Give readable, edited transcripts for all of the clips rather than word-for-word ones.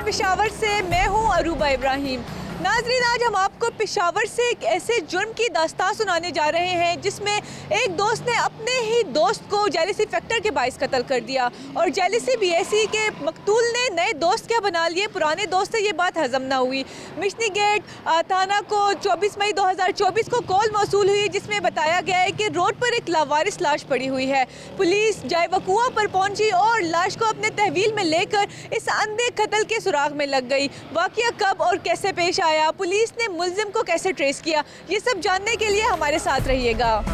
पेशावर से मैं हूं अरूबा इब्राहिम। नाज़रीन, आज हम आपको पेशावर से एक ऐसे जुर्म की दास्तान सुनाने जा रहे हैं जिसमें एक दोस्त ने अपने ही दोस्त को जेलसी फैक्टर के बाइस कत्ल कर दिया। और जेलसी भी ऐसी कि मकतूल ने नए दोस्त क्या बना लिए, पुराने दोस्त से ये बात हजम ना हुई। मिशनी गेट थाना को 24 मई 2024 को कॉल मौसूल हुई जिसमें बताया गया है कि रोड पर एक लावारिस लाश पड़ी हुई है। पुलिस जाए वकुआ पर पहुंची और लाश को अपने तहवील में लेकर इस अंधे कत्ल के सुराग में लग गई। वाक़या कब और कैसे पेश आया, पुलिस ने मुल्जिम को कैसे ट्रेस किया, ये सब जानने के लिए हमारे साथ रहिएगा।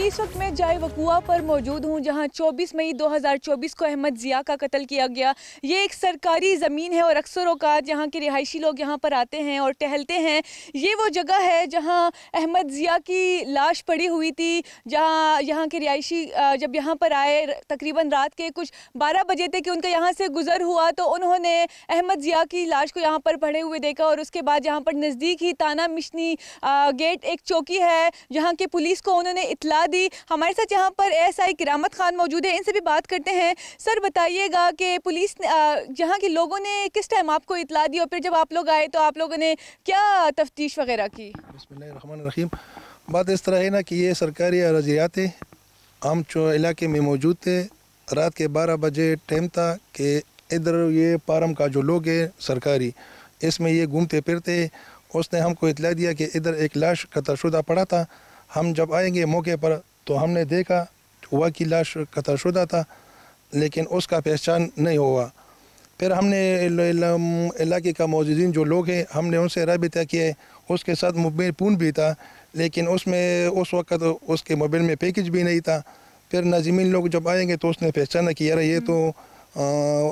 इस वक्त मैं जाए वकुआ पर मौजूद हूँ जहाँ 24 मई 2024 को अहमद ज़िया का कत्ल किया गया। ये एक सरकारी ज़मीन है और अक्सर औकात यहाँ के रिहायशी लोग यहाँ पर आते हैं और टहलते हैं। ये वो जगह है जहाँ अहमद ज़िया की लाश पड़ी हुई थी, जहाँ यहाँ के रिहायशी जब यहाँ पर आए तकरीबन रात के कुछ 12 बजे थे कि उनका यहाँ से गुज़र हुआ तो उन्होंने अहमद ज़िया की लाश को यहाँ पर पड़े हुए देखा। और उसके बाद यहाँ पर नज़दीक ही ताना मिशनी गेट एक चौकी है जहाँ की पुलिस को उन्होंने इत्तला दी। हमारे साथ यहाँ पर एएसआई किरामत खान मौजूद है, इनसे भी बात करते हैं। सर, बताइएगा कि पुलिस जहाँ के लोगों ने किस टाइम आपको इत्तला दी और फिर जब आप लोग आए तो आप लोगों ने क्या तफ्तीश वगैरह की? बिस्मिल्लाहिर्रहमानिर्रहीम। बात इस तरह है ना कि ये सरकारी अराज़ियात है, हम जो इलाके में मौजूद थे, रात के 12 बजे टाइम था कि इधर ये पारम का जो लोग है सरकारी, इसमें ये घूमते फिरते, उसने हमको इत्तला दिया कि इधर एक लाश कत्लशुदा पड़ा था। हम जब आएंगे मौके पर तो हमने देखा हुआ कि लाश कत्लशुदा था लेकिन उसका पहचान नहीं हुआ। फिर हमने इलाके का मौजूदीन जो लोग हैं हमने उनसे राबिता किया, उसके साथ मोबाइल फ़ोन भी था लेकिन उसमें उस वक़्त उसके मोबाइल में पैकेज भी नहीं था। फिर नाज़िमीन लोग जब आएंगे तो उसने पहचाना कि यार ये तो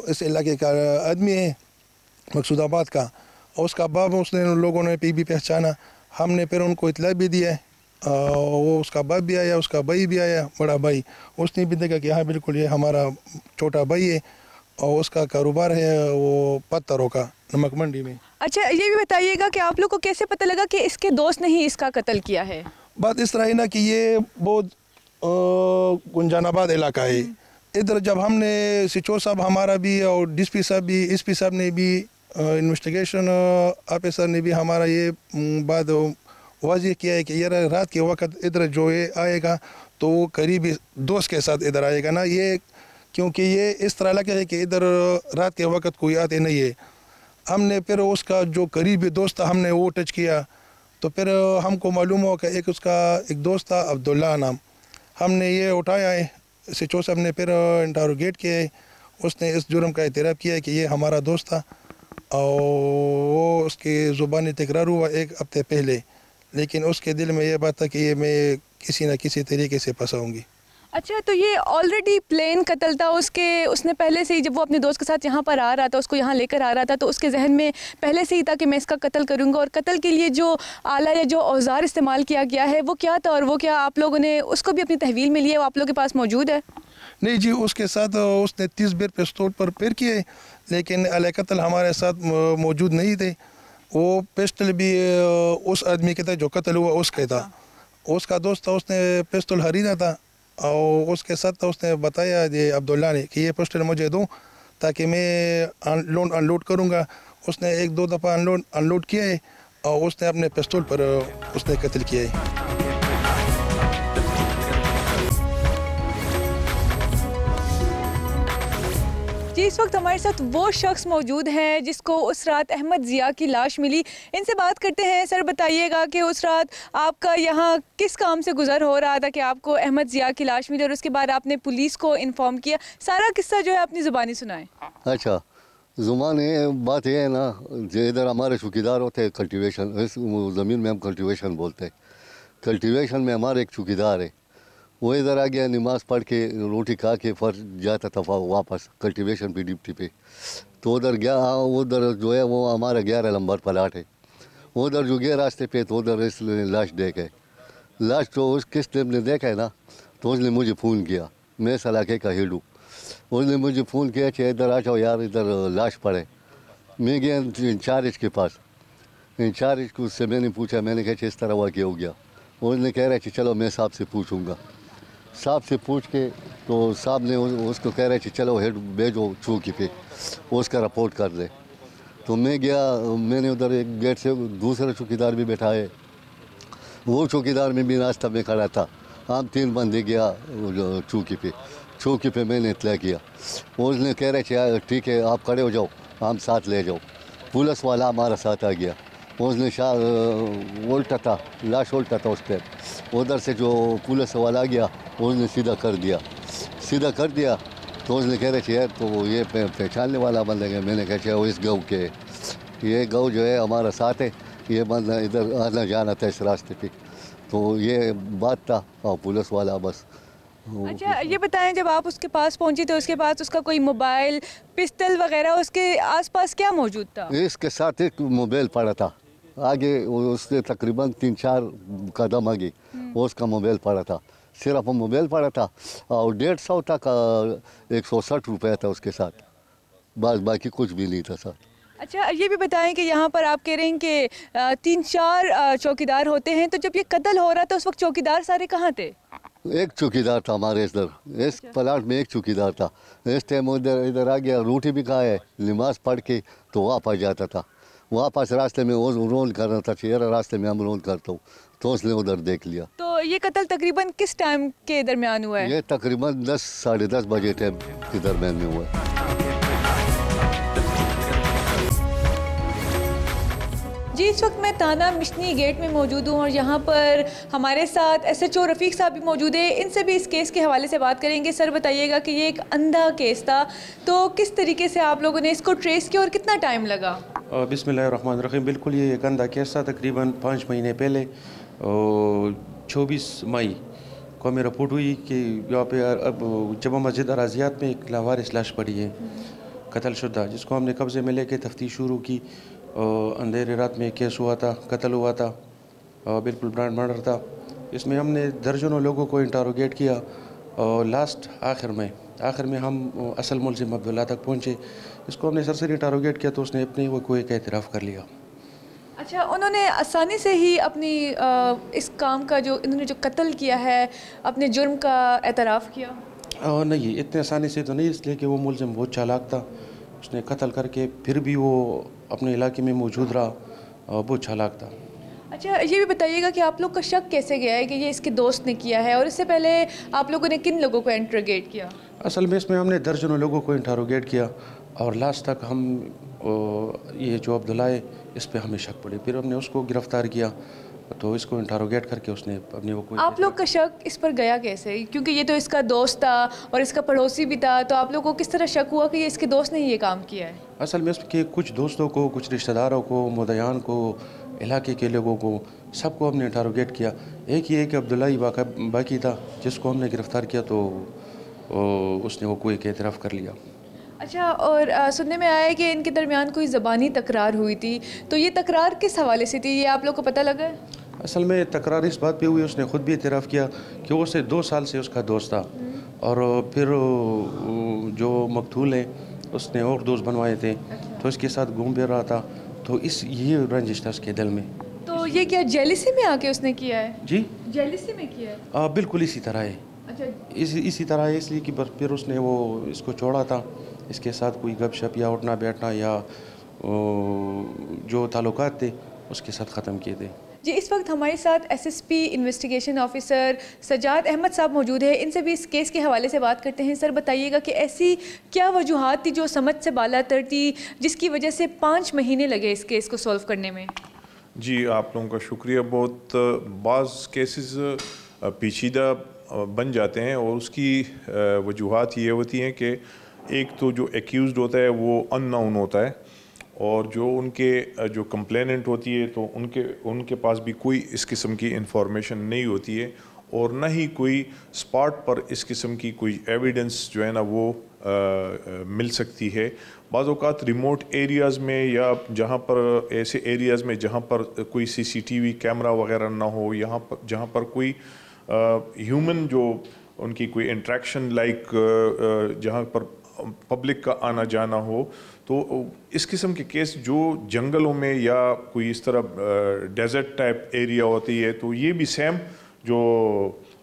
इस इलाके का आदमी है मकसूदाबाद का। उसका बाप उसने लोगों ने भी पहचाना। हमने फिर उनको इत्तला भी दिया, वो उसका बाप भी आया, उसका भाई भी आया, बड़ा भाई, उसने भी देखा कि हाँ बिल्कुल ये हमारा छोटा भाई है और उसका कारोबार है वो पत्थरों का नमक मंडी में। अच्छा, ये भी बताइएगा कि आप लोग को कैसे पता लगा कि इसके दोस्त ने ही इसका कत्ल किया है? बात इस तरह है ना कि ये बहुत गुंजानाबाद इलाका है। इधर जब हमने सिचो साहब हमारा भी और डीएसपी साहब भी, एसपी साहब ने भी, इन्वेस्टिगेशन ऑफिसर ने भी हमारा ये बात वाज़ेह किया है कि यार रात के वक्त इधर जो ये आएगा तो वो करीबी दोस्त के साथ इधर आएगा ना, ये क्योंकि ये इस तरह लगा है कि इधर रात के वक्त कोई आते नहीं है। हमने फिर उसका जो करीबी दोस्त था हमने वो टच किया तो फिर हमको मालूम हुआ कि एक दोस्त था अब्दुल्ला नाम, हमने ये उठाया है। सिचो साहब ने फिर इंटरोगेट किया है, उसने इस जुर्म का इतराफ़ किया है कि ये हमारा दोस्त था और वो उसकी ज़ुबानी तकरार हुआ एक हफ्ते पहले, लेकिन उसके दिल में ये बात था कि ये मैं किसी न किसी तरीके से फंसाऊंगी। अच्छा, तो ये ऑलरेडी प्लेन कत्ल था उसने पहले से ही, जब वो अपने दोस्त के साथ यहाँ पर आ रहा था, उसको यहाँ लेकर आ रहा था, तो उसके जहन में पहले से ही था कि मैं इसका कत्ल करूँगा। और कत्ल के लिए जो आला या जो औजार इस्तेमाल किया गया है वो क्या था और वो क्या आप लोगों ने उसको भी अपनी तहवील में लिया, वो आप लोगों के पास मौजूद है? नहीं जी, उसके साथ उसने 30 बेर पिस्तौल पर फिर किए लेकिन आला कत्ल हमारे साथ मौजूद नहीं थे। वो पिस्टल भी उस आदमी के था जो कत्ल हुआ उसके था, उसका दोस्त था, उसने पिस्तौल खरीदा था और उसके साथ था। उसने बताया ये अब्दुल्ला ने कि ये पिस्टल मुझे दो ताकि मैं अनलोड करूँगा। उसने 1-2 दफ़ा अनलोड किया है और उसने अपने पिस्तौल पर उसने कत्ल किया है। जी, इस वक्त हमारे साथ वो शख्स मौजूद हैं जिसको उस रात अहमद ज़िया की लाश मिली। इनसे बात करते हैं। सर, बताइएगा कि उस रात आपका यहाँ किस काम से गुजर हो रहा था कि आपको अहमद ज़िया की लाश मिली और उसके बाद आपने पुलिस को इन्फॉर्म किया? सारा किस्सा जो है अपनी ज़ुबानी सुनाएं। अच्छा, ज़ुबानी बात ये है ना, जो इधर हमारे चौकीदार होते हैं कल्टीवेशन, इस ज़मीन में हम कल्टीवेशन बोलते हैं। कल्टीवेशन में हमारे एक चौकीदार है, वो इधर आ गया, नमाज़ पढ़ के रोटी खा के फिर जाता था वापस कल्टीवेशन पे ड्यूटी पे। तो उधर गया, उधर जो है वो हमारा 11 नंबर प्लाट है, उधर जो गया रास्ते पे तो उधर इस लाश देखे। लाश तो उस किस ने देखा है ना, तो उसने मुझे फ़ोन किया, मैं इस इलाके का हेड हूँ। उसने मुझे फ़ोन किया कि इधर आ जाओ यार, इधर लाश पड़े। मैं गया इंचार्ज के पास, इंचार्ज को उससे मैंने पूछा, मैंने कहा इस तरह वाक़या हो गया। उसने कह रहा है कि चलो मैं साहब से पूछूंगा। साहब से पूछ के तो साहब ने उसको कह रहे थे चलो हेड भेजो चौकी पे, उसका रिपोर्ट कर दे। तो मैं गया, मैंने उधर एक गेट से दूसरा चौकीदार भी बैठा है, वो चौकीदार में भी नाश्ता में खड़ा था। हम 3 बंदे गया चौकी पे मैंने इतला किया। उसने कह रहे थे ठीक है आप खड़े हो जाओ, हम साथ ले जाओ। पुलिस वाला हमारा साथ आ गया। उसने उल्टा था, लाश उल्टा था उस टाइम। उधर से जो पुलिस वाला आ गया उसने सीधा कर दिया। तो उसने कह रहे थे यार तो ये पहचानने वाला बंदा है। मैंने कहा वो इस गाँव के, ये गाँव जो है हमारा साथ है, ये बंदा इधर आना जाना था इस रास्ते पे। तो ये बात था और पुलिस वाला बस। अच्छा ये बताएं, जब आप उसके पास पहुंची तो उसके पास उसका कोई मोबाइल, पिस्टल वगैरह उसके आसपास क्या मौजूद था? इसके साथ एक मोबाइल पड़ा था, आगे उससे तकरीबन 3-4 कदम आगे उसका मोबाइल पड़ा था। सिर्फ मोबाइल पड़ा था और 150 तक 160 रुपये था उसके साथ, बस बाकी कुछ भी नहीं था सर। अच्छा ये भी बताएं कि यहाँ पर आप कह रहे हैं कि 3-4 चौकीदार होते हैं, तो जब ये कत्ल हो रहा था उस वक्त चौकीदार सारे कहाँ थे? एक चौकीदार था हमारे इस प्लाट में, एक चौकीदार था। इस टाइम इधर आ गया, रोटी भी खाए, नमाज पढ़ के तो वापस जाता था। वापस रास्ते में वो रोल कर रहा था, चेहरा रास्ते में हम रोल करता हूँ, तो उसने उधर देख लिया। तो ये कत्ल तकरीबन किस टाइम के दरमियान हुआ है? ये तकरीबन 10-10:30 बजे टाइम के दरमियान में हुआ है। जी इस वक्त मैं ताना मिशनी गेट में मौजूद हूँ और यहाँ पर हमारे साथ SHO रफ़ीक साहब भी मौजूद है। इनसे भी इस केस के हवाले से बात करेंगे। सर बताइएगा कि ये एक अंधा केस था, तो किस तरीके से आप लोगों ने इसको ट्रेस किया और कितना टाइम लगा? बिस्मिल्लाहिर्रहमानिर्रहीम। बिल्कुल ये एक अंधा केस था। तकरीबन 5 महीने पहले 24 मई को हमें रिपोर्ट हुई कि यहाँ पे अब जमा मस्जिद अराजियात में एक लावारिस लाश पड़ी है कत्ल शुदा, जिसको हमने कब्ज़े में लेके तफ्तीश शुरू की। अंधेरे रात में केस हुआ था, कत्ल हुआ था, बिल्कुल ब्रांड मर्डर था। इसमें हमने दर्जनों लोगों को इंटरोगेट किया और लास्ट आखिर में हम असल मुलजिम अब्दुल्ला तक पहुँचे। इसको हमने सरसरी इंटरोगेट किया तो उसने अपने वो कोई का एतराफ़ कर लिया। अच्छा उन्होंने आसानी से ही अपनी इस काम का जो इन्होंने जो कत्ल किया है अपने जुर्म का एतराफ़ किया? नहीं, इतने आसानी से तो नहीं, इसलिए कि वो मुलजिम बहुत चालाक था। उसने कत्ल करके फिर भी वो अपने इलाके में मौजूद रहा, बहुत चालाक था। अच्छा ये भी बताइएगा कि आप लोग का शक कैसे गया है कि ये इसके दोस्त ने किया है, और इससे पहले आप लोगों ने किन लोगों को इंटरोगेट किया? असल में इसमें हमने दर्जनों लोगों को इंटरोगेट किया और लास्ट तक हम ये जो अब्दुल्ला है इस पे हमें शक पड़ी। फिर हमने उसको गिरफ़्तार किया तो इसको इंटरोगेट करके उसने अपनी वो कोई। आप लोग का शक इस पर गया कैसे, क्योंकि ये तो इसका दोस्त था और इसका पड़ोसी भी था, तो आप लोगों को किस तरह शक हुआ कि ये इसके दोस्त ने ये काम किया है? असल में इसके कुछ दोस्तों को, कुछ रिश्तेदारों को, मुदयान को, इलाके के लोगों को, सबको हमने इंटरोगेट किया। एक ही एक अब्दुल्ला ही बाकी था जिसको हमने गिरफ़्तार किया तो उसने वो कोई का एतराफ़ कर लिया। अच्छा और सुनने में आया है कि इनके दरमियान कोई ज़बानी तकरार हुई थी, तो ये तकरार किस हवाले से थी, ये आप लोग को पता लगा है? असल में तकरार इस बात पे हुई, उसने ख़ुद भी एतराफ़ किया कि वो उससे 2 साल से उसका दोस्त था और फिर जो मकतूल है उसने और दोस्त बनवाए थे। अच्छा। तो इसके साथ घूम फिर रहा था, तो ये रंजिश था उसके दिल में। तो ये क्या जेलिसी में आके उसने किया है? जी जेलिसी में किया है? बिल्कुल इसी तरह है। अच्छा इसी तरह है, इसलिए कि फिर उसने वो इसको छोड़ा था, इसके साथ कोई गपशप या उठना बैठना या जो ताल्लुकात थे उसके साथ ख़त्म किए थे। जी इस वक्त हमारे साथ SSP investigation officer Sajad Ahmad Sahab मौजूद है। इनसे भी इस केस के हवाले से बात करते हैं। सर बताइएगा कि ऐसी क्या वजूहात थी जो समझ से बालातर थी जिसकी वजह से 5 महीने लगे इस केस को सॉल्व करने में? जी आप लोगों का शुक्रिया। बहुत बाज़ केसेस पेचीदा बन जाते हैं और उसकी वजूहात ये होती हैं कि एक तो जो एक्यूज़्ड होता है वो अननोन होता है और जो उनके जो कंप्लेनेंट होती है तो उनके पास भी कोई इस किस्म की इंफॉर्मेशन नहीं होती है और ना ही कोई स्पॉट पर इस किस्म की कोई एविडेंस जो है ना वो मिल सकती है। बाज़ औक़ात रिमोट एरियाज़ में या जहाँ पर ऐसे एरियाज़ में जहाँ पर कोई CCTV कैमरा वगैरह ना हो, यहाँ पर जहाँ पर कोई ह्यूमन जो उनकी कोई इंट्रैक्शन लाइक जहाँ पर पब्लिक का आना जाना हो, तो इस किस्म के केस जो जंगलों में या कोई इस तरह डेजर्ट टाइप एरिया होती है तो ये भी सेम जो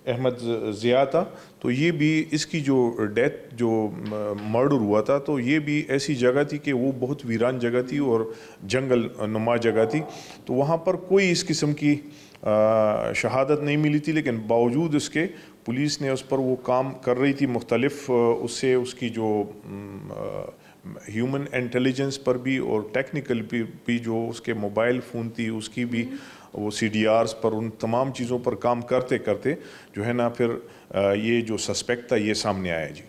अहमद ज़िया था, तो ये भी इसकी जो डेथ जो मर्डर हुआ था, तो ये भी ऐसी जगह थी कि वो बहुत वीरान जगह थी और जंगल नुमा जगह थी, तो वहाँ पर कोई इस किस्म की शहादत नहीं मिली थी। लेकिन बावजूद उसके पुलिस ने उस पर वो काम कर रही थी मुख्तलिफ, उससे उसकी जो ह्यूमन इंटेलिजेंस पर भी और टेक्निकल भी जो उसके मोबाइल फ़ोन थी उसकी भी, वो CDRs पर, उन तमाम चीज़ों पर काम करते करते जो है ना फिर ये जो सस्पेक्ट था ये सामने आया जी।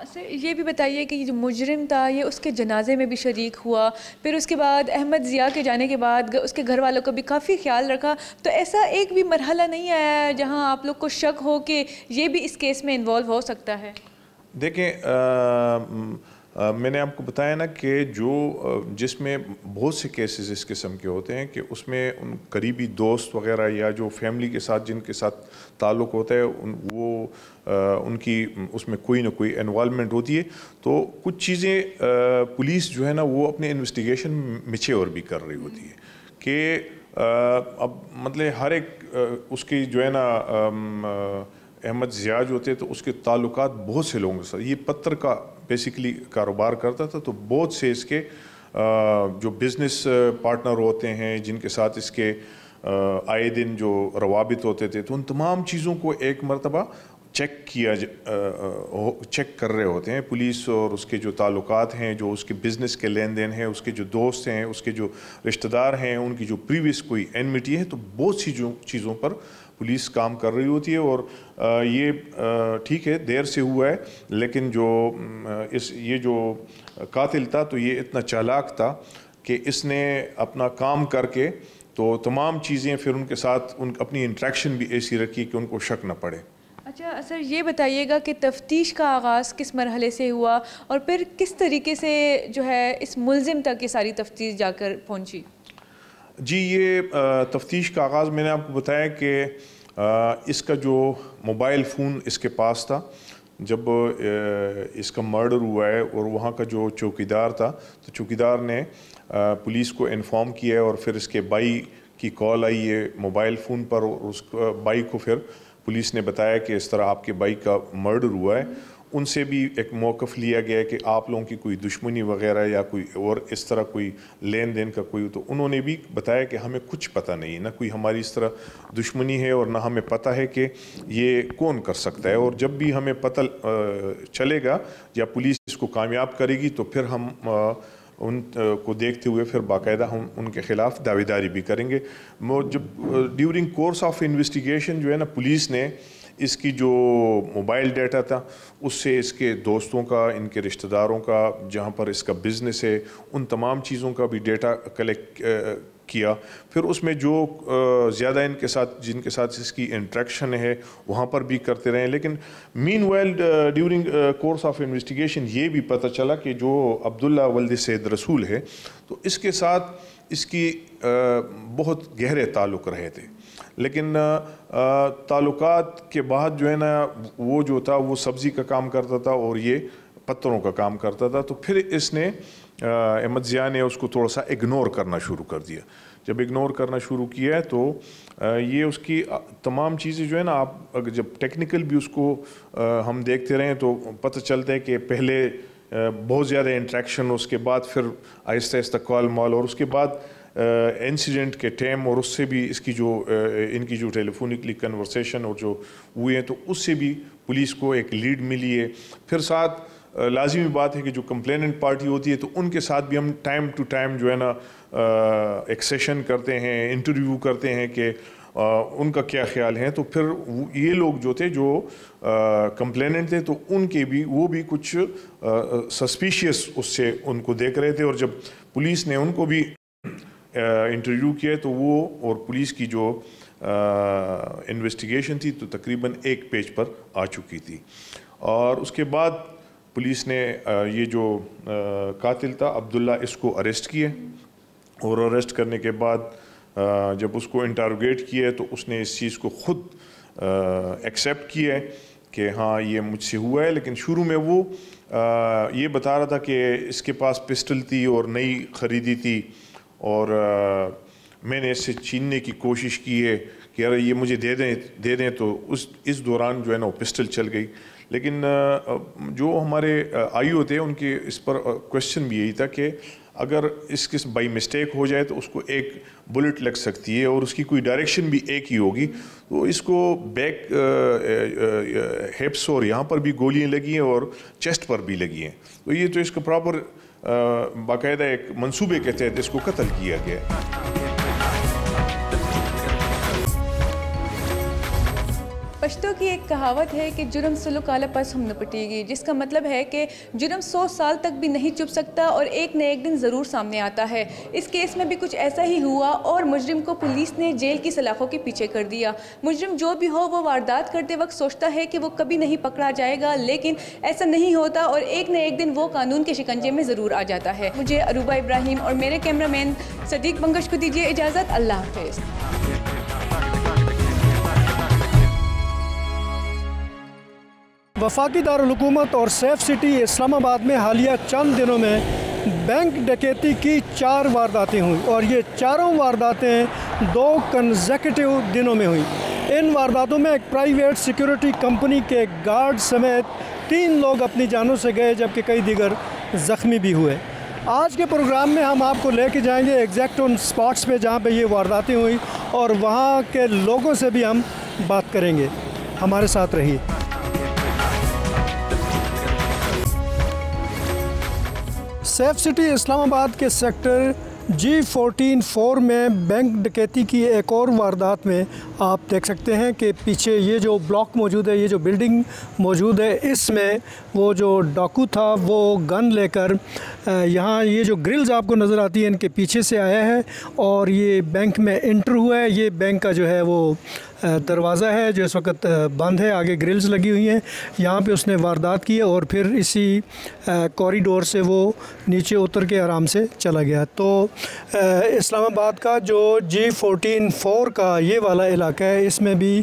सर ये भी बताइए कि जो मुजरिम था ये उसके जनाजे में भी शरीक हुआ, फिर उसके बाद अहमद ज़िया के जाने के बाद उसके घर वालों को भी काफ़ी ख्याल रखा, तो ऐसा एक भी मरहला नहीं आया जहां आप लोग को शक हो कि ये भी इस केस में इन्वॉल्व हो सकता है? देखें, मैंने आपको बताया ना कि जो जिसमें बहुत से केसेस इस किस्म के होते हैं कि उसमें उन करीबी दोस्त वगैरह या जो फैमिली के साथ जिनके साथ ताल्लुक़ होता है उनकी उसमें कोई ना कोई इन्वॉल्वमेंट होती है, तो कुछ चीज़ें पुलिस जो है ना वो अपने इन्वेस्टिगेशन मैच्योर भी कर रही होती है कि अब मतलब हर एक उसकी जो है ना अहमद ज़िया जो होते तो उसके ताल्लुकात बहुत से लोगों के साथ, ये पत्थर का बेसिकली कारोबार करता था, तो बहुत से इसके जो बिज़नेस पार्टनर होते हैं जिनके साथ इसके आए दिन जो रवाबित होते थे, तो उन तमाम चीज़ों को एक मरतबा चेक कर रहे होते हैं पुलिस, और उसके जो ताल्लुकात हैं, जो उसके बिज़नेस के लेन देन हैं, उसके जो दोस्त हैं, उसके जो रिश्तेदार हैं, उनकी जो प्रीवियस कोई एनमिटी है, तो बहुत सी चीज़ों पर पुलिस काम कर रही होती है। और ये ठीक है देर से हुआ है, लेकिन जो ये जो कातिल था तो ये इतना चालाक था कि इसने अपना काम करके तो तमाम चीज़ें फिर उनके साथ अपनी इंट्रैक्शन भी ऐसी रखी कि उनको शक न पड़े। अच्छा सर ये बताइएगा कि तफ्तीश का आगाज़ किस मरहले से हुआ और फिर किस तरीके से जो है इस मुलजिम तक ये सारी तफ्तीश जाकर पहुंची? जी, ये तफ्तीश का आगाज़ मैंने आपको बताया कि इसका जो मोबाइल फ़ोन इसके पास था जब इसका मर्डर हुआ है, और वहाँ का जो चौकीदार था, तो चौकीदार ने पुलिस को इन्फॉर्म किया और फिर इसके भाई की कॉल आई है मोबाइल फ़ोन पर, और उस भाई को फिर पुलिस ने बताया कि इस तरह आपके भाई का मर्डर हुआ है। उनसे भी एक मौक़िफ़ लिया गया कि आप लोगों की कोई दुश्मनी वगैरह या कोई और इस तरह कोई लेन देन का कोई, तो उन्होंने भी बताया कि हमें कुछ पता नहीं, ना कोई हमारी इस तरह दुश्मनी है और ना हमें पता है कि ये कौन कर सकता है, और जब भी हमें पता चलेगा या पुलिस इसको कामयाब करेगी तो फिर हम उनको देखते हुए फिर बाकायदा हम उनके ख़िलाफ़ दावेदारी भी करेंगे। जब ड्यूरिंग कोर्स ऑफ इन्वेस्टिगेशन जो है ना पुलिस ने इसकी जो मोबाइल डाटा था उससे इसके दोस्तों का, इनके रिश्तेदारों का, जहाँ पर इसका बिज़नेस है, उन तमाम चीज़ों का भी डेटा कलेक्ट किया। फिर उसमें जो ज़्यादा इनके साथ जिनके साथ इसकी इंट्रैक्शन है वहाँ पर भी करते रहे। लेकिन meanwhile during course of investigation ये भी पता चला कि जो अब्दुल्ला वल्द सैयद रसूल है तो इसके साथ इसकी बहुत गहरे ताल्लुक़ रहे थे, लेकिन ताल्लुकात के बाद जो है ना वो जो था वो सब्ज़ी का काम करता था और ये पत्थरों का काम करता था। तो फिर इसने अहमद ज़िया ने उसको थोड़ा सा इग्नोर करना शुरू कर दिया। जब इग्नोर करना शुरू किया तो ये उसकी तमाम चीज़ें जो है ना, आप अगर जब टेक्निकल भी उसको हम देखते रहें तो पता चलता है कि पहले बहुत ज़्यादा इंट्रैक्शन, उसके बाद फिर आहिस्ता आहिस्ता कॉल मॉल, और उसके बाद इंसिडेंट के टाइम और उससे भी इसकी जो इनकी जो टेलीफोनिकली कन्वर्सेशन और जो हुए हैं तो उससे भी पुलिस को एक लीड मिली है। फिर साथ लाजिमी बात है कि जो कंप्लेनेंट पार्टी होती है तो उनके साथ भी हम टाइम टू टाइम जो है ना एक सेशन करते हैं, इंटरव्यू करते हैं कि उनका क्या ख्याल है। तो फिर ये लोग जो थे जो कंप्लेनेंट थे तो उनके भी वो भी कुछ सस्पिशियस उससे उनको देख रहे थे, और जब पुलिस ने उनको भी इंटरव्यू किया तो वो और पुलिस की जो इन्वेस्टिगेशन थी तो तकरीबन 1 पेज पर आ चुकी थी। और उसके बाद पुलिस ने ये जो कातिल था अब्दुल्ला, इसको अरेस्ट किए, और अरेस्ट करने के बाद जब उसको इंटरोगेट किया तो उसने इस चीज़ को ख़ुद एक्सेप्ट किया कि हाँ ये मुझसे हुआ है। लेकिन शुरू में वो ये बता रहा था कि इसके पास पिस्टल थी और नई ख़रीदी थी, और मैंने इससे छीनने की कोशिश की है कि यार ये मुझे दे दें तो इस दौरान जो है ना वो पिस्टल चल गई। लेकिन जो हमारे आई होते हैं उनके इस पर क्वेश्चन भी यही था कि अगर इसके बाई मिस्टेक हो जाए तो उसको एक बुलेट लग सकती है और उसकी कोई डायरेक्शन भी एक ही होगी, तो इसको बैक हिप्स और यहाँ पर भी गोलियां लगी हैं और चेस्ट पर भी लगी हैं। तो ये तो इसका प्रॉपर बाकायदा एक मंसूबे के तहत इसको कत्ल किया गया। पश्तो की एक कहावत है कि जुर्म सुलूक आला पस हम निपटेगी, जिसका मतलब है कि जुर्म 100 साल तक भी नहीं छुप सकता और एक न एक दिन ज़रूर सामने आता है। इस केस में भी कुछ ऐसा ही हुआ और मुजरिम को पुलिस ने जेल की सलाखों के पीछे कर दिया। मुजरिम जो भी हो वो वारदात करते वक्त सोचता है कि वो कभी नहीं पकड़ा जाएगा, लेकिन ऐसा नहीं होता और एक न एक दिन वो कानून के शिकंजे में ज़रूर आ जाता है। मुझे अरूबा इब्राहिम और मेरे कैमरामैन सदीक बंगश को दीजिए इजाज़त। अल्लाह हाफ़िज़। वफाकी दारुल हुकूमत और सेफ सिटी इस्लामाबाद में हालिया चंद दिनों में बैंक डकैती की 4 वारदातें हुई और ये चारों वारदातें 2 कंसेक्यूटिव दिनों में हुई। इन वारदातों में एक प्राइवेट सिक्योरिटी कंपनी के गार्ड समेत 3 लोग अपनी जानों से गए, जबकि कई दीगर ज़ख्मी भी हुए। आज के प्रोग्राम में हम आपको लेके जाएंगे एग्जैक्ट उन स्पॉट्स पे जहाँ पे ये वारदातें हुई और वहाँ के लोगों से भी हम बात करेंगे। हमारे साथ रहिए। सेफ सिटी इस्लामाबाद के सेक्टर G14-4 में बैंक डकैती की एक और वारदात में आप देख सकते हैं कि पीछे ये जो ब्लॉक मौजूद है, ये जो बिल्डिंग मौजूद है, इसमें वो जो डाकू था वो गन लेकर यहाँ ये जो ग्रिल्स आपको नज़र आती है इनके पीछे से आया है और ये बैंक में इंटर हुआ है। ये बैंक का जो है वो दरवाज़ा है जो इस वक्त बंद है, आगे ग्रिल्स लगी हुई हैं। यहाँ पे उसने वारदात की और फिर इसी कॉरिडोर से वो नीचे उतर के आराम से चला गया। तो इस्लामाबाद का जो G14-4 का ये वाला इलाका है, इसमें भी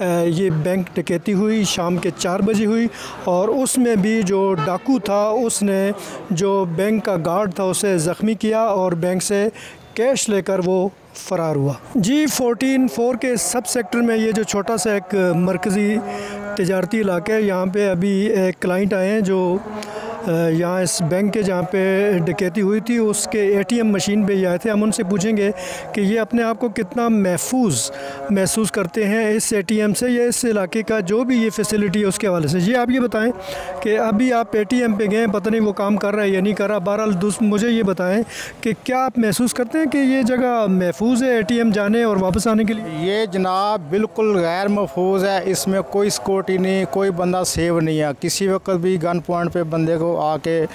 ये बैंक डकैती हुई, शाम के 4 बजे हुई और उसमें भी जो डाकू था उसने जो बैंक का गार्ड था उसे ज़ख्मी किया और बैंक से कैश लेकर वो फ़रार हुआ। G14-4 के सब सेक्टर में ये जो छोटा सा एक मरकज़ी तिजारती इलाका है, यहाँ पे अभी एक क्लाइंट आए हैं जो यहाँ इस बैंक के जहाँ पे डकैती हुई थी उसके ATM मशीन पे आए थे। हम उनसे पूछेंगे कि ये अपने आप को कितना महसूस करते हैं इस ATM से या इस इलाके का जो भी ये फैसिलिटी है उसके हवाले से। जी आप ये बताएं कि अभी आप ATM पे गए, पता नहीं वो काम कर रहा है या नहीं कर रहा, बहरहाल मुझे ये बताएं कि क्या आप महसूस करते हैं कि ये जगह महफूज है ATM जाने और वापस आने के लिए? ये जनाब बिल्कुल गैर महफूज है, इसमें कोई सिक्योरिटी नहीं, कोई बंदा सेव नहीं है। किसी वक्त भी गन पॉइंट पे बंदे को आके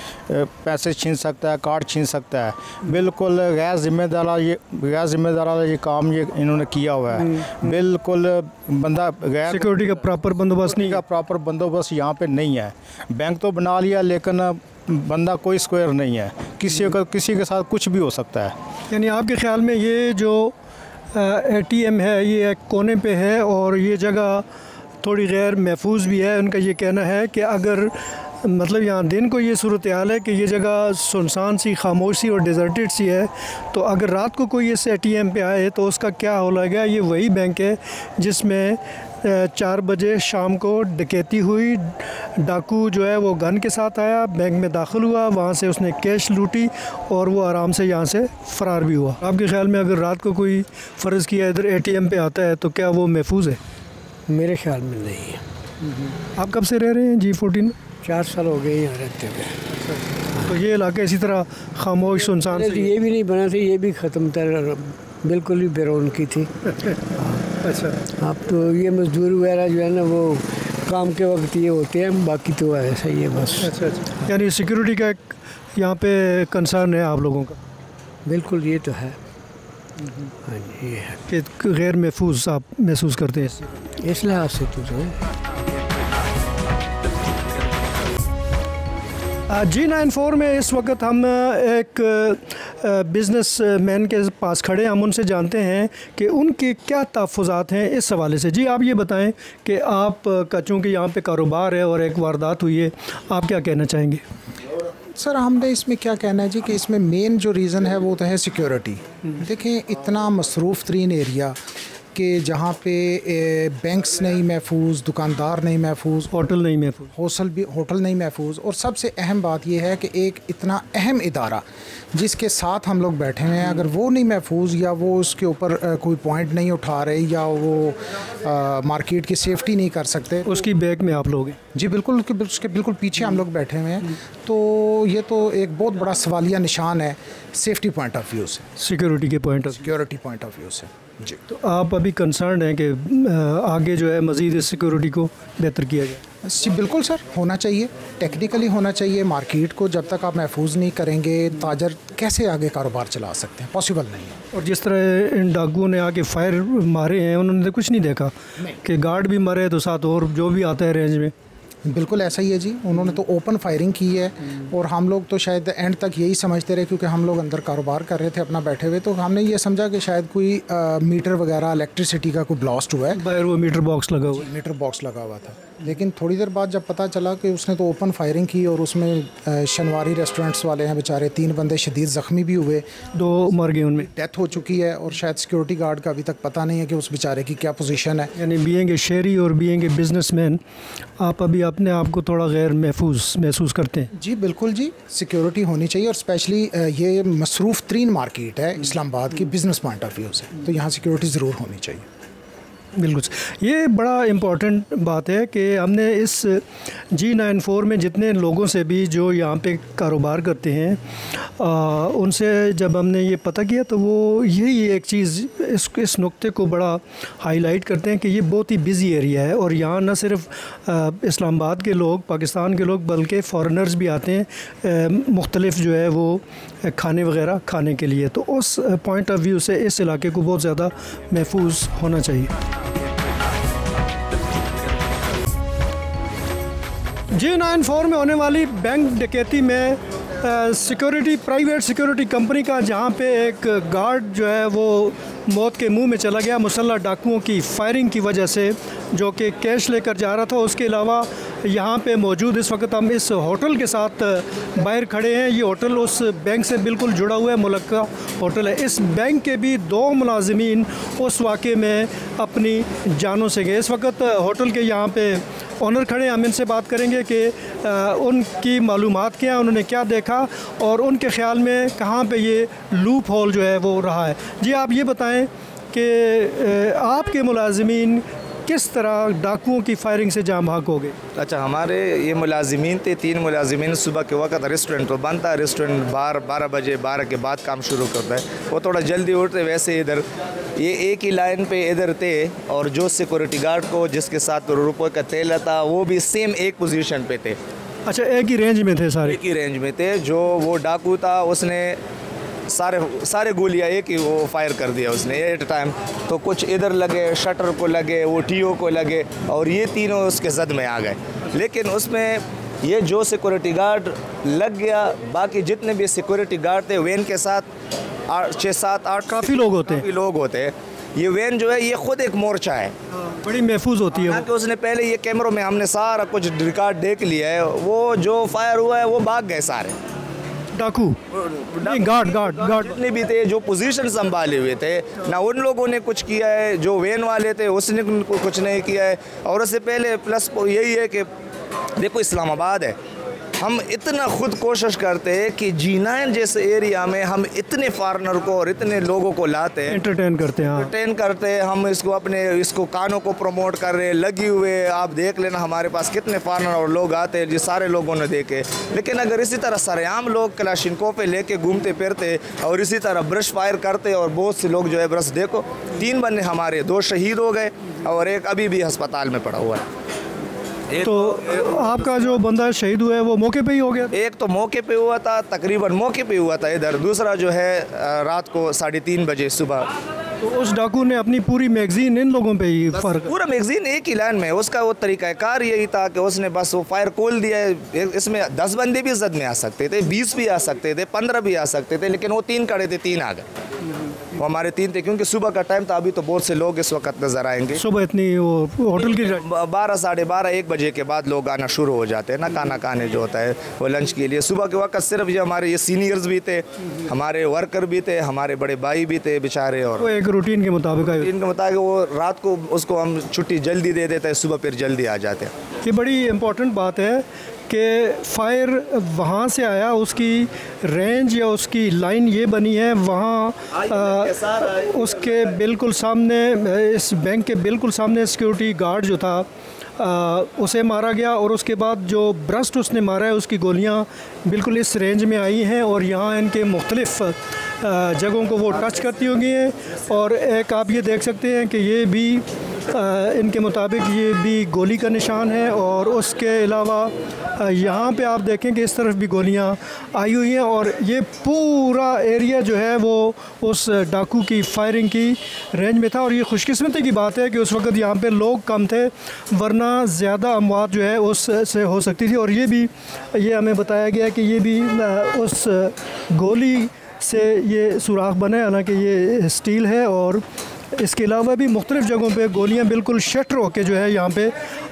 पैसे छीन सकता है, कार्ड छीन सकता है। बिल्कुल गैर जिम्मेदार ये काम ये इन्होंने किया हुआ है। बिल्कुल बंदा गैर सिक्योरिटी का प्रॉपर बंदोबस्त नहीं, का प्रॉपर बंदोबस्त यहाँ पे नहीं है। बैंक तो बना लिया लेकिन बंदा कोई स्क्वायर नहीं है, किसी के साथ कुछ भी हो सकता है। यानी आपके ख्याल में ये जो ATM है ये एक कोने पे है और ये जगह थोड़ी गैर महफूज भी है। उनका ये कहना है कि अगर मतलब यहाँ दिन को ये सूरत हाल है कि ये जगह सुनसान सी, खामोश सी और डिज़र्टेड सी है, तो अगर रात को कोई इस ATM पे आए तो उसका क्या हो लगेगा। ये वही बैंक है जिसमें 4 बजे शाम को डकैती हुई, डाकू जो है वो गन के साथ आया, बैंक में दाखिल हुआ, वहाँ से उसने कैश लूटी और वो आराम से यहाँ से फ़रार भी हुआ। आपके ख्याल में अगर रात को कोई फ़र्ज़ किया इधर ATM पे आता है तो क्या वो महफूज है? मेरे ख्याल में नहीं है। आप कब से रह रहे हैं G14 में? 4 साल हो गए यहाँ रहते हुए। तो ये इलाका इसी तरह खामोश सुनसान से ये भी नहीं बना था, ये भी ख़त्म था, बिल्कुल ही बेरौनकी थी। अच्छा, अब तो ये मजदूर वगैरह जो है ना वो काम के वक्त ये होते हैं, बाकी तो ऐसा ही है बस। अच्छा, यानी सिक्योरिटी का एक यहाँ पे कंसर्न है आप लोगों का? बिल्कुल ये तो है। हाँ जी, ये है कि गैर महफूज आप महसूस करते हैं इस लिहाज से तो है। G94 में इस वक्त हम एक बिज़नेस मैन के पास खड़े हैं। हम उनसे जानते हैं कि उनके क्या तहफ़्फ़ुज़ात हैं इस हवाले से। जी आप ये बताएं कि आप का चूँकि यहाँ पे कारोबार है और एक वारदात हुई है, आप क्या कहना चाहेंगे? सर हमने इसमें क्या कहना है जी कि इसमें मेन जो रीज़न है वो तो है सिक्योरिटी। देखें इतना मसरूफ़ तरीन एरिया, कि जहाँ पे बैंक्स नहीं महफूज, दुकानदार नहीं महफूज, होटल नहीं महफूज, होटल नहीं महफूज, और सबसे अहम बात यह है कि एक इतना अहम इदारा जिसके साथ हम लोग बैठे हुए हैं, अगर वो नहीं महफूज या वो उसके ऊपर कोई पॉइंट नहीं उठा रहे या वो मार्केट की सेफ्टी नहीं कर सकते, उसकी बैक में आप लोग हैं? जी बिल्कुल, उसके बिल्कुल पीछे हम लोग बैठे हुए हैं। तो ये तो एक बहुत बड़ा सवालिया निशान है सेफ्टी पॉइंट ऑफ व्यू से, सिक्योरिटी के पॉइंट ऑफ व्यू से। जी, तो आप अभी कंसर्न हैं कि आगे जो है मज़ीद इस सिक्योरिटी को बेहतर किया जाए? जी बिल्कुल सर, होना चाहिए, टेक्निकली होना चाहिए। मार्केट को जब तक आप महफूज नहीं करेंगे, ताजर कैसे आगे कारोबार चला सकते हैं? पॉसिबल नहीं है। और जिस तरह इन डाकुओं ने आके फायर मारे हैं, उन्होंने तो कुछ नहीं देखा कि गार्ड भी मरे तो साथ और जो भी आता है रेंज में? बिल्कुल ऐसा ही है जी, उन्होंने तो ओपन फायरिंग की है और हम लोग तो शायद एंड तक यही समझते रहे, क्योंकि हम लोग अंदर कारोबार कर रहे थे अपना बैठे हुए, तो हमने ये समझा कि शायद कोई मीटर वगैरह इलेक्ट्रिसिटी का कोई ब्लास्ट हुआ है, बाहर वो मीटर बॉक्स लगा हुआ था। लेकिन थोड़ी देर बाद जब पता चला कि उसने तो ओपन फायरिंग की और उसमें शनवारी रेस्टोरेंट्स वाले हैं बेचारे, 3 बंदे शदीद ज़ख्मी भी हुए, 2 मर गए, उनमें डेथ हो चुकी है, और शायद सिक्योरिटी गार्ड का अभी तक पता नहीं है कि उस बेचारे की क्या पोजीशन है। यानी बीइंग ए शहरी और बीइंग ए बिजनेसमैन, आप अभी अपने आप को थोड़ा गैर महसूस करते हैं? जी बिल्कुल जी, सिक्योरिटी होनी चाहिए, और स्पेशली ये मसरूफ़ तरीन मार्केट है इस्लामाबाद की बिज़नेस पॉइंट ऑफ व्यू से, तो यहाँ सिक्योरिटी ज़रूर होनी चाहिए। बिल्कुल, ये बड़ा इम्पॉर्टेंट बात है कि हमने इस G94 में जितने लोगों से भी जो यहाँ पे कारोबार करते हैं उनसे जब हमने ये पता किया, तो वो यही एक चीज़ इस नुक्ते को बड़ा हाईलाइट करते हैं कि ये बहुत ही बिज़ी एरिया है, और यहाँ न सिर्फ इस्लामाबाद के लोग, पाकिस्तान के लोग, बल्कि फ़ॉरेनर्स भी आते हैं मुख्तलिफ जो है वो खाने वगैरह खाने के लिए। तो उस पॉइंट ऑफ व्यू से इस इलाके को बहुत ज़्यादा महफूज होना चाहिए। G94 में होने वाली बैंक डकैती में प्राइवेट सिक्योरिटी कंपनी का, जहां पे एक गार्ड जो है वो मौत के मुंह में चला गया मुसल्लह डाकुओं की फायरिंग की वजह से, जो कि कैश लेकर जा रहा था। उसके अलावा यहाँ पे मौजूद इस वक्त हम इस होटल के साथ बाहर खड़े हैं। ये होटल उस बैंक से बिल्कुल जुड़ा हुआ है, मुल्क का होटल है। इस बैंक के भी 2 मुलाजिमीन उस वाक़े में अपनी जानों से गए। इस वक्त होटल के यहाँ पे ऑनर खड़े हैं, हम इनसे बात करेंगे कि उनकी मालूमात क्या, उन्होंने क्या देखा और उनके ख़्याल में कहाँ पे ये लूप होल जो है वो रहा है। जी आप ये बताएं कि आपके मुलाजिमीन किस तरह डाकुओं की फायरिंग से जाम भाग हो गए? अच्छा, हमारे ये मुलाजिमीन थे, 3 मुलाजिमीन। सुबह के वक्त रेस्टोरेंट तो बंद था, रेस्टोरेंट 12 बजे 12 के बाद काम शुरू करता है, वो थोड़ा जल्दी उठते। वैसे इधर ये एक ही लाइन पे इधर थे, और जो सिक्योरिटी गार्ड को जिसके साथ रुपये का तेल था वो भी सेम एक पोजीशन पे थे। अच्छा, एक ही रेंज में थे सारे? एक ही रेंज में थे। जो वो डाकू था उसने सारे गोलियाँ एक ही वो फायर कर दिया उसने एट टाइम। तो कुछ इधर लगे, शटर को लगे, वो टीओ को लगे, और ये तीनों उसके जद में आ गए। लेकिन उसमें ये जो सिक्योरिटी गार्ड लग गया, बाकी जितने भी सिक्योरिटी गार्ड थे वैन के साथ 6, 7, 8 काफ़ी लोग होते हैं। ये वैन जो है ये खुद एक मोर्चा है, बड़ी महफूज होती है। कि उसने पहले ये कैमरों में हमने सारा कुछ रिकॉर्ड देख लिया है। वो जो फायर हुआ है वो भाग गए सारे डाकू, गार्ड जितने भी थे जो पोजीशन संभाले हुए थे ना, उन लोगों ने कुछ किया है। जो वैन वाले थे उसने कुछ नहीं किया है। और उससे पहले प्लस यही है कि देखो इस्लामाबाद है, हम इतना खुद कोशिश करते हैं कि G9 जैसे एरिया में हम इतने फॉरेनर को और इतने लोगों को लाते हैं, एंटरटेन करते हैं। हम इसको कानों को प्रमोट कर रहे हैं, लगी हुए। आप देख लेना हमारे पास कितने फॉरेनर और लोग आते हैं, जो सारे लोगों ने देखे। लेकिन अगर इसी तरह सरेआम लोग क्लाशिनकोव पे लेके घूमते फिरते और इसी तरह ब्रश फायर करते, और बहुत से लोग जो है ब्रश, देखो 3 बंदे हमारे, 2 शहीद हो गए और एक अभी भी अस्पताल में पड़ा हुआ है। तो आपका जो बंदा शहीद हुआ है वो मौके पे ही हो गया? एक तो मौके पे हुआ था, तकरीबन मौके पे हुआ था इधर। दूसरा जो है रात को 3:30 बजे सुबह। तो उस डाकू ने अपनी पूरी मैगजीन इन लोगों पे ही फायर, पूरा मैगजीन एक ही लाइन में। उसका वो तरीक़ाकार यही था कि उसने बस वो फायर खोल दिया है। इसमें 10 बंदे भी जद में आ सकते थे, 20 भी आ सकते थे, 15 भी आ सकते थे, लेकिन वो 3 खड़े थे, 3 आ गए। वो हमारे 3 थे, क्योंकि सुबह का टाइम था। अभी तो बहुत से लोग इस वक्त नज़र आएंगे। सुबह इतनी वो होटल की 12 साढ़े 12 1 बजे के बाद लोग आना शुरू हो जाते हैं ना, खाना खाने जो होता है वो लंच के लिए। सुबह के वक्त सिर्फ ये हमारे ये सीनियर्स भी थे, हमारे वर्कर भी थे, हमारे बड़े भाई भी थे बेचारे, और वो एक रूटीन के मुताबिक वो रात को उसको हम छुट्टी जल्दी दे देते हैं, सुबह फिर जल्दी आ जाते हैं। ये बड़ी इम्पोर्टेंट बात है कि फायर वहाँ से आया, उसकी रेंज या उसकी लाइन ये बनी है वहाँ उसके बिल्कुल सामने, इस बैंक के बिल्कुल सामने सिक्योरिटी गार्ड जो था उसे मारा गया, और उसके बाद जो ब्रस्ट उसने मारा है उसकी गोलियां बिल्कुल इस रेंज में आई हैं और यहाँ इनके मुख्तलिफ़ जगहों को वो टच करती होंगी हैं। और एक आप ये देख सकते हैं कि ये भी इनके मुताबिक ये भी गोली का निशान है, और उसके अलावा यहाँ पे आप देखें कि इस तरफ भी गोलियाँ आई हुई हैं, और ये पूरा एरिया जो है वो उस डाकू की फायरिंग की रेंज में था। और ये खुशकिस्मती की बात है कि उस वक्त यहाँ पे लोग कम थे, वरना ज़्यादा अमवात जो है उससे हो सकती थी। और ये भी ये हमें बताया गया कि ये भी उस गोली से ये सुराख बना है, हालांकि ये स्टील है, और इसके अलावा भी मुख्तलिफ़ जगहों पे गोलियां बिल्कुल शटर होकर जो है यहाँ पे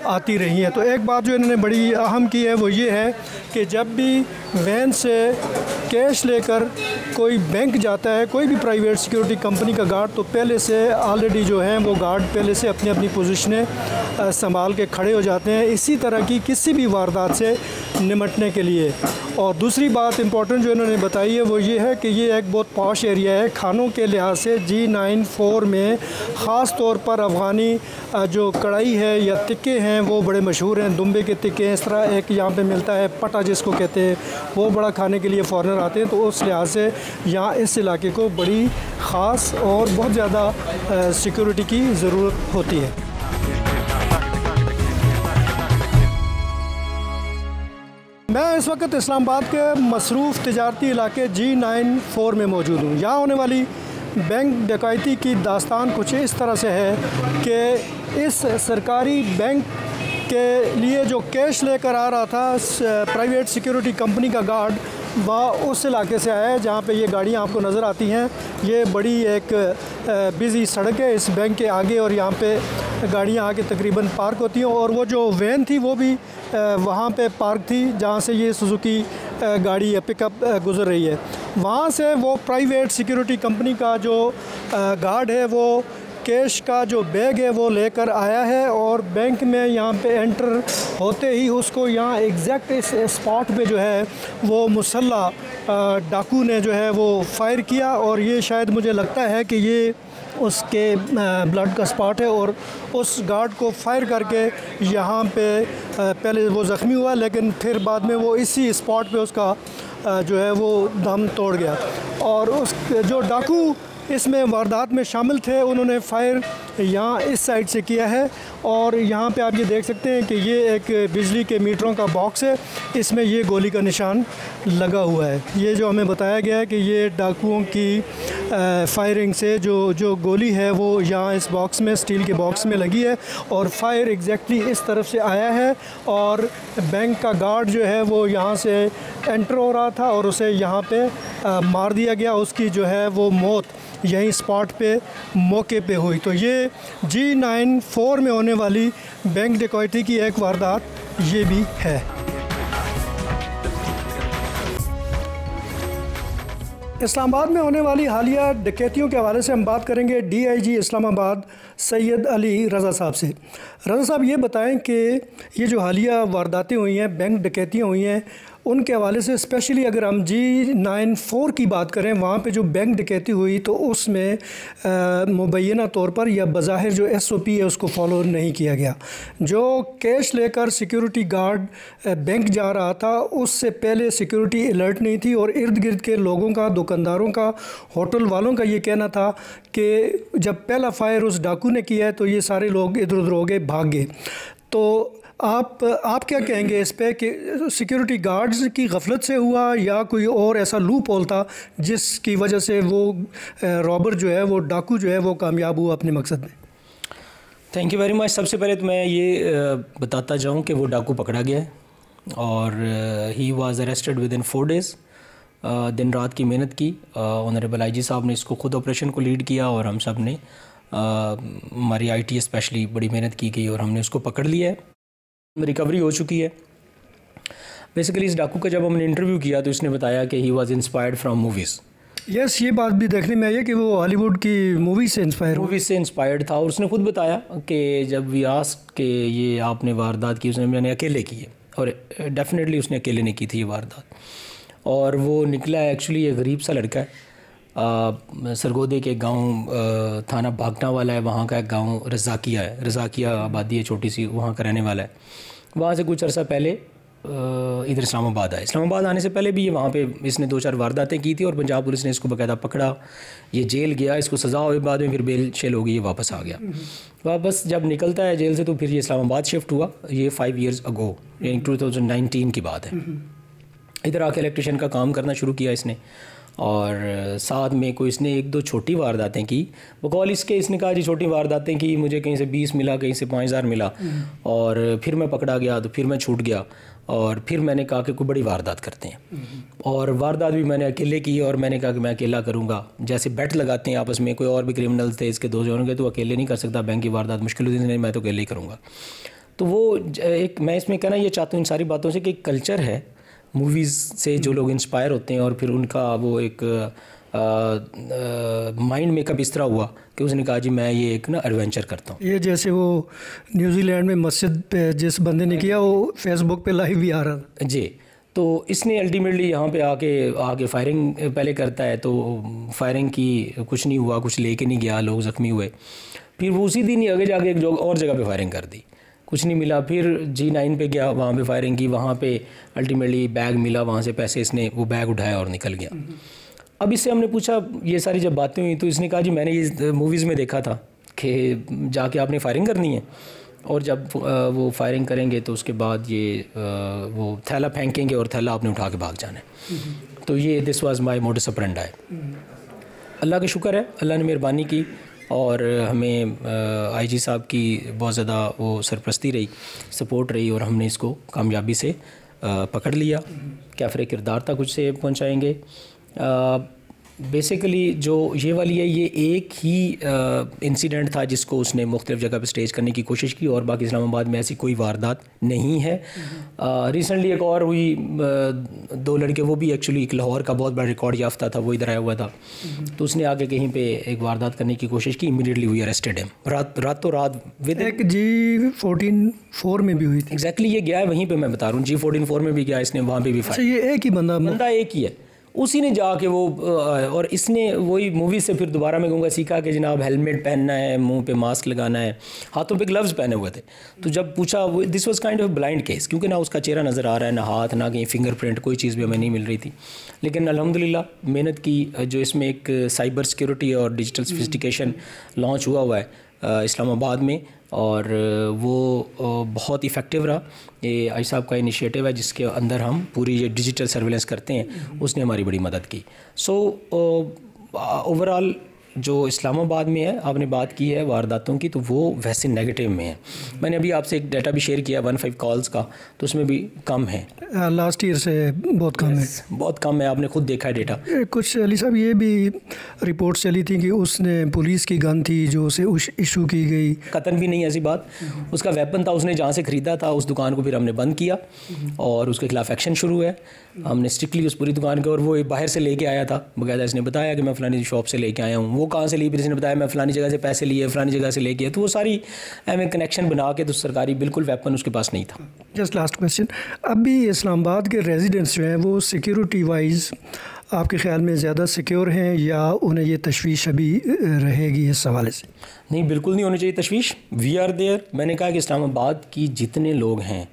आती रही हैं। तो एक बात जो इन्होंने बड़ी अहम की है वो ये है कि जब भी वैन से कैश लेकर कोई बैंक जाता है, कोई भी प्राइवेट सिक्योरिटी कंपनी का गार्ड, तो पहले से ऑलरेडी जो है वो गार्ड पहले से अपनी अपनी पोजीशनें संभाल के खड़े हो जाते हैं, इसी तरह की किसी भी वारदात से निमटने के लिए। और दूसरी बात इंपॉर्टेंट जो इन्होंने बताई है वो ये है कि ये एक बहुत पॉश एरिया है खानों के लिहाज से। G94 में ख़ास तौर पर अफ़गानी जो कढ़ाई है या तिक्के हैं वो बड़े मशहूर हैं, दुम्बे के तिक्के हैं। इस तरह एक यहाँ पे मिलता है पटा जिसको कहते हैं, वो बड़ा खाने के लिए फ़ॉरनर आते हैं। तो उस लिहाज से यहाँ इस इलाके को बड़ी ख़ास और बहुत ज़्यादा सिक्योरिटी की ज़रूरत होती है। मैं इस वक्त इस्लामाबाद के मसरूफ़ तिजारती इलाके G94 में मौजूद हूँ। यहाँ होने वाली बैंक डकैती की दास्तान कुछ इस तरह से है कि इस सरकारी बैंक के लिए जो कैश लेकर आ रहा था प्राइवेट सिक्योरिटी कंपनी का गार्ड, वह उस इलाके से आया है जहाँ पे ये गाड़ियाँ आपको नज़र आती हैं। ये बड़ी एक बिज़ी सड़क है इस बैंक के आगे, और यहाँ पे गाड़ियाँ आके तकरीबन पार्क होती हैं। और वो जो वैन थी वो भी वहाँ पे पार्क थी जहाँ से ये सुजुकी गाड़ी या पिकअप गुज़र रही है। वहाँ से वो प्राइवेट सिक्योरिटी कंपनी का जो गार्ड है वो कैश का जो बैग है वो लेकर आया है, और बैंक में यहाँ पे एंटर होते ही उसको यहाँ एग्जैक्ट इस स्पॉट पे जो है वो मुसल्ला डाकू ने जो है वो फायर किया। और ये शायद मुझे लगता है कि ये उसके ब्लड का स्पॉट है, और उस गार्ड को फायर करके यहाँ पे पहले वो ज़ख्मी हुआ, लेकिन फिर बाद में वो इसी स्पॉट पे उसका जो है वो दम तोड़ गया। और उस जो डाकू इसमें वारदात में शामिल थे उन्होंने फ़ायर यहाँ इस साइड से किया है, और यहाँ पे आप ये देख सकते हैं कि ये एक बिजली के मीटरों का बॉक्स है, इसमें ये गोली का निशान लगा हुआ है। ये जो हमें बताया गया है कि ये डाकुओं की फायरिंग से जो गोली है वो यहाँ इस बॉक्स में, स्टील के बॉक्स में लगी है, और फायर एग्जैक्टली इस तरफ से आया है, और बैंक का गार्ड जो है वो यहाँ से एंटर हो रहा था और उसे यहाँ पे मार दिया गया। उसकी जो है वो मौत यहीं स्पॉट पे मौके पे हुई। तो ये G94 में होने वाली बैंक डकैती की एक वारदात ये भी है। इस्लामाबाद में होने वाली हालिया डकैतियों के हवाले से हम बात करेंगे DIG इस्लामाबाद सैयद अली रज़ा साहब से। रज़ा साहब ये बताएं कि ये जो हालिया वारदातें हुई हैं, बैंक डकैतियाँ हुई हैं, उनके हवाले से स्पेशली अगर हम G94 की बात करें, वहाँ पे जो बैंक डकैती हुई तो उसमें मुबैना तौर पर या बज़ाहिर जो SOP है उसको फॉलो नहीं किया गया। जो कैश लेकर सिक्योरिटी गार्ड बैंक जा रहा था उससे पहले सिक्योरिटी अलर्ट नहीं थी, और इर्द गिर्द के लोगों का, दुकानदारों का, होटल वालों का ये कहना था कि जब पहला फायर उस डाकू ने किया है तो ये सारे लोग इधर उधर हो गए, भाग गए। तो आप क्या कहेंगे इस पे कि सिक्योरिटी गार्ड्स की गफलत से हुआ या कोई और ऐसा लूप होल था जिसकी वजह से वो रॉबर जो है, वो डाकू जो है वो कामयाब हुआ अपने मकसद में? Thank you very much. सबसे पहले तो मैं ये बताता जाऊँ कि वो डाकू पकड़ा गया है और he was arrested with in 4 days। दिन रात की मेहनत की। ऑनरेबल आईजी साहब ने इसको खुद ऑपरेशन को लीड किया और हम सब ने हमारी आईटी स्पेशली बड़ी मेहनत की गई और हमने उसको पकड़ लिया है। रिकवरी हो चुकी है। बेसिकली इस डाकू का जब हमने इंटरव्यू किया तो इसने बताया कि he was inspired from movies. Yes, ये बात भी देखने में आई है कि वो हॉलीवुड की मूवी से इंस्पायर्ड था और उसने खुद बताया कि जब वी आस्क्ड कि ये आपने वारदात की, उसने मैंने अकेले की है और डेफिनेटली उसने अकेले नहीं की थी ये वारदात। और वो निकला है एक्चुअली ये गरीब सा लड़का है, सरगोदे के गांव थाना भागना वाला है, वहाँ का एक गांव रज़ाकिया है, रज़ाकिया आबादी है छोटी सी, वहाँ का रहने वाला है। वहाँ से कुछ अर्सा पहले इधर इस्लामाबाद आया। इस्लामाबाद आने से पहले भी ये वहाँ पे इसने 2-4 वारदातें की थी और पंजाब पुलिस ने इसको बाकायदा पकड़ा, ये जेल गया, इसको सज़ा हुई, बाद में फिर बेल शेल हो गई, ये वापस आ गया। वापस जब निकलता है जेल से तो फिर ये इस्लामाबाद शिफ्ट हुआ। ये 5 years अगो, 2019 की बात है। इधर आके इलेक्ट्रिशियन का काम करना शुरू किया इसने और साथ में कोई इसने 1-2 छोटी वारदातें की। बकौल इसके इसने कहा जी छोटी वारदातें की, मुझे कहीं से 20 मिला, कहीं से 5000 मिला और फिर मैं पकड़ा गया तो फिर मैं छूट गया और फिर मैंने कहा कि कोई बड़ी वारदात करते हैं और वारदात भी मैंने अकेले की और मैंने कहा कि मैं अकेला करूँगा। जैसे बेट लगाते हैं आपस में, कोई और भी क्रिमिनल थे इसके 2 जन के, तो अकेले नहीं कर सकता बैंक की वारदात, मुश्किल होती नहीं, मैं तो अकेले ही करूँगा। तो वो एक मैं इसमें कहना ये चाहता हूँ इन सारी बातों से कि एक कल्चर है मूवीज़ से जो लोग इंस्पायर होते हैं और फिर उनका वो एक माइंड मेकअप इस तरह हुआ कि उसने कहा जी मैं ये एक ना एडवेंचर करता हूँ। ये जैसे वो न्यूजीलैंड में मस्जिद पे जिस बंदे ने किया वो फेसबुक पे लाइव भी आ रहा था जी। तो इसने अल्टीमेटली यहाँ पे आके फायरिंग पहले करता है, तो फायरिंग की कुछ नहीं हुआ, कुछ लेके नहीं गया, लोग ज़ख्मी हुए। फिर वो उसी दिन ही आगे जाके एक और जगह पे फायरिंग कर दी, कुछ नहीं मिला। फिर G9 पे गया, वहाँ पे फायरिंग की, वहाँ पे अल्टीमेटली बैग मिला, वहाँ से पैसे इसने वो बैग उठाया और निकल गया। अब इससे हमने पूछा ये सारी जब बातें हुई तो इसने कहा जी मैंने ये मूवीज़ में देखा था कि जाके आपने फायरिंग करनी है और जब वो फायरिंग करेंगे तो उसके बाद ये वो थैला फेंकेंगे और थैला आपने उठा के भाग जाना है। तो ये this was my modus operandi है। अल्लाह का शुक्र है, अल्लाह ने मेहरबानी की और हमें आईजी साहब की बहुत ज़्यादा वो सरपरस्ती रही, सपोर्ट रही और हमने इसको कामयाबी से पकड़ लिया। कैफरे किरदार तक उससे पहुँचाएँगे। बेसिकली जो ये वाली है ये एक ही इंसिडेंट था जिसको उसने मुख्तलिफ़ जगह पे स्टेज करने की कोशिश की और बाकी इस्लामाबाद में ऐसी कोई वारदात नहीं है। रिसेंटली एक और हुई, 2 लड़के, वो भी एक्चुअली एक लाहौर का बहुत बड़ा रिकॉर्ड याफ्ता था, वो इधर आया हुआ था, तो उसने आके कहीं पे एक वारदात करने की कोशिश की, इमीडिएटली हुई अरेस्टेड हिम रातों रात। विद एक G14-4 में भी हुई थी। एग्जैक्टली ये गया है वहीं पे, मैं बता रहा हूँ G14-4 में भी गया इसने, वहाँ पे भी फायर। ये एक ही बंदा एक ही है, उसी ने जाके वो और इसने वही मूवी से फिर दोबारा मैं कहूँगा सीखा कि जनाब हेलमेट पहनना है, मुंह पे मास्क लगाना है, हाथों पे ग्लव्स पहने हुए थे। तो जब पूछा, this was kind of blind case, क्योंकि ना उसका चेहरा नज़र आ रहा है, ना हाथ, ना कहीं फिंगरप्रिंट, कोई चीज़ भी हमें नहीं मिल रही थी। लेकिन अल्हम्दुलिल्लाह मेहनत की, जो इसमें एक साइबर सिक्योरिटी और डिजिटल सोफिस्टिकेशन लॉन्च हुआ है इस्लामाबाद में और वो बहुत इफ़ेक्टिव रहा। ये आई साहब का इनिशिएटिव है जिसके अंदर हम पूरी ये डिजिटल सर्विलेंस करते हैं, उसने हमारी बड़ी मदद की। सो ओवरऑल जो इस्लामाबाद में है, आपने बात की है वारदातों की, तो वो वैसे नेगेटिव में है। मैंने अभी आपसे एक डाटा भी शेयर किया 15 कॉल्स का, तो उसमें भी कम है, लास्ट ईयर से बहुत कम है, बहुत कम है, आपने खुद देखा है डेटा। कुछ अली साहब ये भी रिपोर्ट चली थी कि उसने पुलिस की गन थी जो उसे इशू की गई, कतन भी नहीं ऐसी बात, उसका वेपन था, उसने जहाँ से ख़रीदा था उस दुकान को फिर हमने बंद किया और उसके खिलाफ एक्शन शुरू है। हमने स्ट्रिक्टली उस पूरी दुकान के, और वो बाहर से लेके आया था, बकायदा इसने बताया कि मैं फ़लानी शॉप से लेके आया हूँ, वो कहाँ से ली, फिर इसने बताया मैं फ़लानी जगह से पैसे लिए, फ़लानी जगह से लेके, तो वो सारी हमें कनेक्शन बना के, तो सरकारी बिल्कुल वेपन उसके पास नहीं था। जस्ट लास्ट क्वेश्चन, अभी इस्लामाबाद के रेजिडेंट्स जो हैं वो सिक्योरिटी वाइज आपके ख्याल में ज़्यादा सिक्योर हैं या उन्हें ये तशवीश अभी रहेगी इस हवाले से? नहीं, बिल्कुल नहीं होनी चाहिए तशवीश। We are there. मैंने कहा कि इस्लामाबाद की जितने लोग हैं,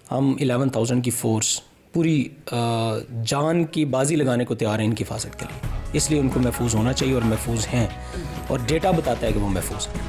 हम 11,000 की फ़ोर्स पूरी जान की बाजी लगाने को तैयार हैं इनकी हिफाजत के लिए, इसलिए उनको महफूज होना चाहिए और महफूज हैं, और डेटा बताता है कि वो महफूज हैं।